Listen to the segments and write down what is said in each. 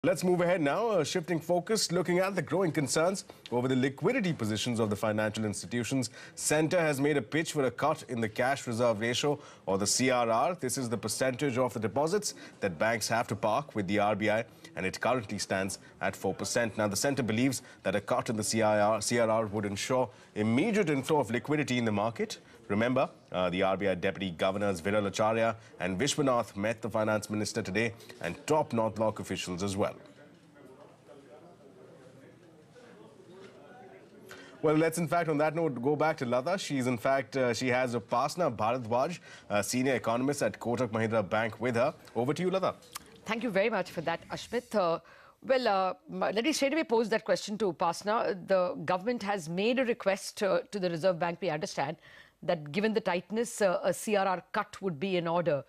Let's move ahead now, shifting focus, looking at the growing concerns over the liquidity positions of the financial institutions. Centre has made a pitch for a cut in the cash reserve ratio, or the CRR. This is the percentage of the deposits that banks have to park with the RBI, and it currently stands at 4%. Now, the Centre believes that a cut in the CRR would ensure immediate inflow of liquidity in the market. Remember, the RBI Deputy Governors Viral Acharya and Vishwanath met the Finance Minister today, and top North Block officials as well. Well, let's in fact, on that note, go back to Latha. She has Upasana Bharadhwaj, senior economist at Kotak Mahindra Bank, with her. Over to you, Latha. Thank you very much for that, Ashmit. Let me straight away pose that question to Upasana. The government has made a request to the Reserve Bank, we understand, that given the tightness, a CRR cut would be in order.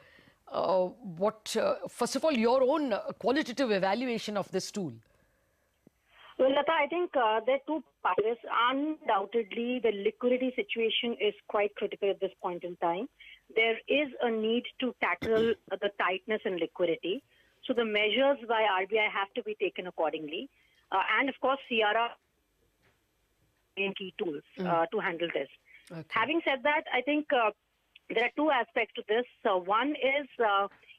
First of all, your own qualitative evaluation of this tool? Well, Latha, I think there are two parts. Undoubtedly, the liquidity situation is quite critical at this point in time. There is a need to tackle the tightness in liquidity. So the measures by RBI have to be taken accordingly. And of course, CRR are key tools to handle this. Okay. Having said that, I think there are two aspects to this. One is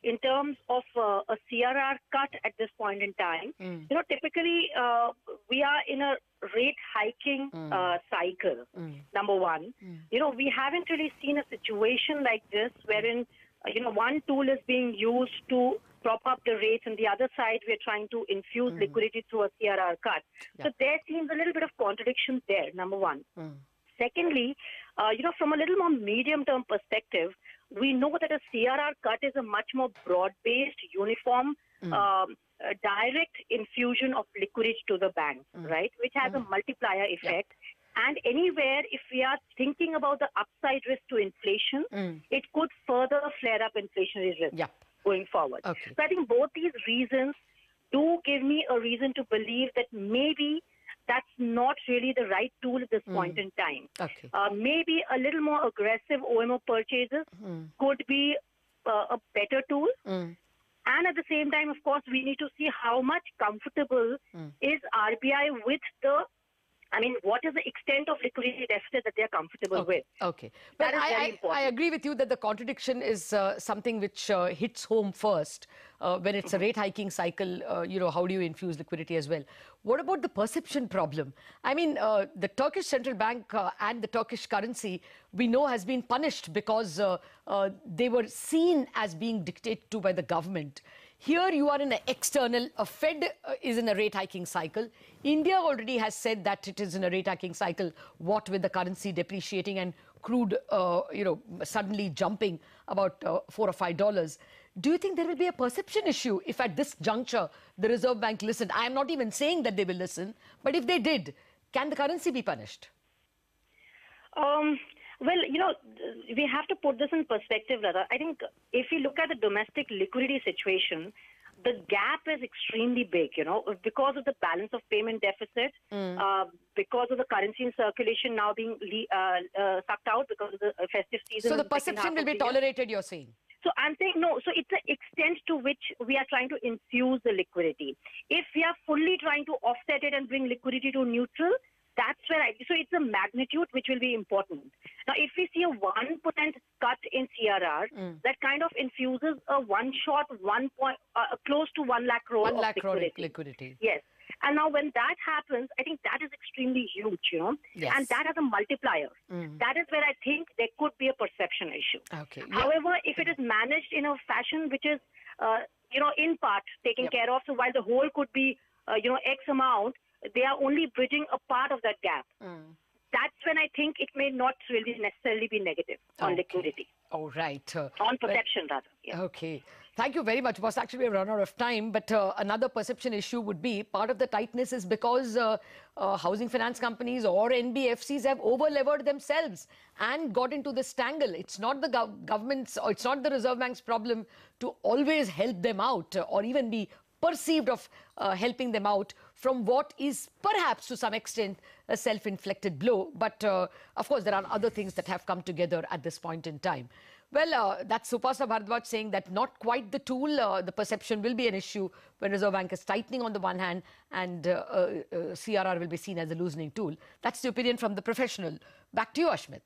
in terms of a CRR cut at this point in time. You know, typically we are in a rate hiking cycle, number one. You know, we haven't really seen a situation like this wherein, one tool is being used to prop up the rates, and the other side we're trying to infuse liquidity through a CRR cut. Yeah. So there seems a little bit of contradiction there, number one. Secondly, from a little more medium-term perspective, we know that a CRR cut is a much more broad-based, uniform, direct infusion of liquidity to the bank, right, which has a multiplier effect. Yeah. And anywhere, if we are thinking about the upside risk to inflation, it could further flare up inflationary risk going forward. Okay. So I think both these reasons do give me a reason to believe that maybe that's not really the right tool at this point in time. Okay. Maybe a little more aggressive OMO purchases could be a better tool. And at the same time, of course, we need to see how much comfortable is RBI with what is the extent of liquidity deficit that they are comfortable with. Okay. But I agree with you that the contradiction is something which hits home first. When it's a rate hiking cycle, how do you infuse liquidity as well? What about the perception problem? I mean, the Turkish central bank and the Turkish currency, we know, has been punished because they were seen as being dictated to by the government. Here you are in an external, Fed is in a rate hiking cycle. India already has said that it is in a rate hiking cycle, what with the currency depreciating and crude, suddenly jumping about $4 or $5. Do you think there will be a perception issue if at this juncture the Reserve Bank listened? I am not even saying that they will listen, but if they did, can the currency be punished? Well, we have to put this in perspective, Latha. I think if you look at the domestic liquidity situation, the gap is extremely big, because of the balance of payment deficit, because of the currency in circulation now being sucked out because of the festive season. So the perception will be tolerated, you're saying? So I'm saying no. So it's the extent to which we are trying to infuse the liquidity. If we are fully trying to offset it and bring liquidity to neutral, that's where so it's the magnitude which will be important. Now, if we see a 1% cut in CRR, that kind of infuses a one-shot, close to 1 lakh crore of liquidity. Yes. And now when that happens, I think that is extremely huge, yes. And that has a multiplier. That is where I think there could be a perception issue. Okay. However, if it is managed in a fashion which is, in part taken care of, so while the whole could be, X amount, they are only bridging a part of that gap. That's when I think it may not really necessarily be negative on liquidity. Oh, right. On perception, rather. Yeah. Okay. Thank you very much, boss. Actually, we've run out of time, but another perception issue would be part of the tightness is because housing finance companies or NBFCs have over-levered themselves and got into this tangle. It's not the government's or it's not the Reserve Bank's problem to always help them out or even be perceived of helping them out from what is perhaps to some extent a self-inflicted blow. But of course, there are other things that have come together at this point in time. Well, that's Upasana Bharadhwaj saying that not quite the tool. The perception will be an issue when Reserve Bank is tightening on the one hand and CRR will be seen as a loosening tool. That's the opinion from the professional. Back to you, Ashmit.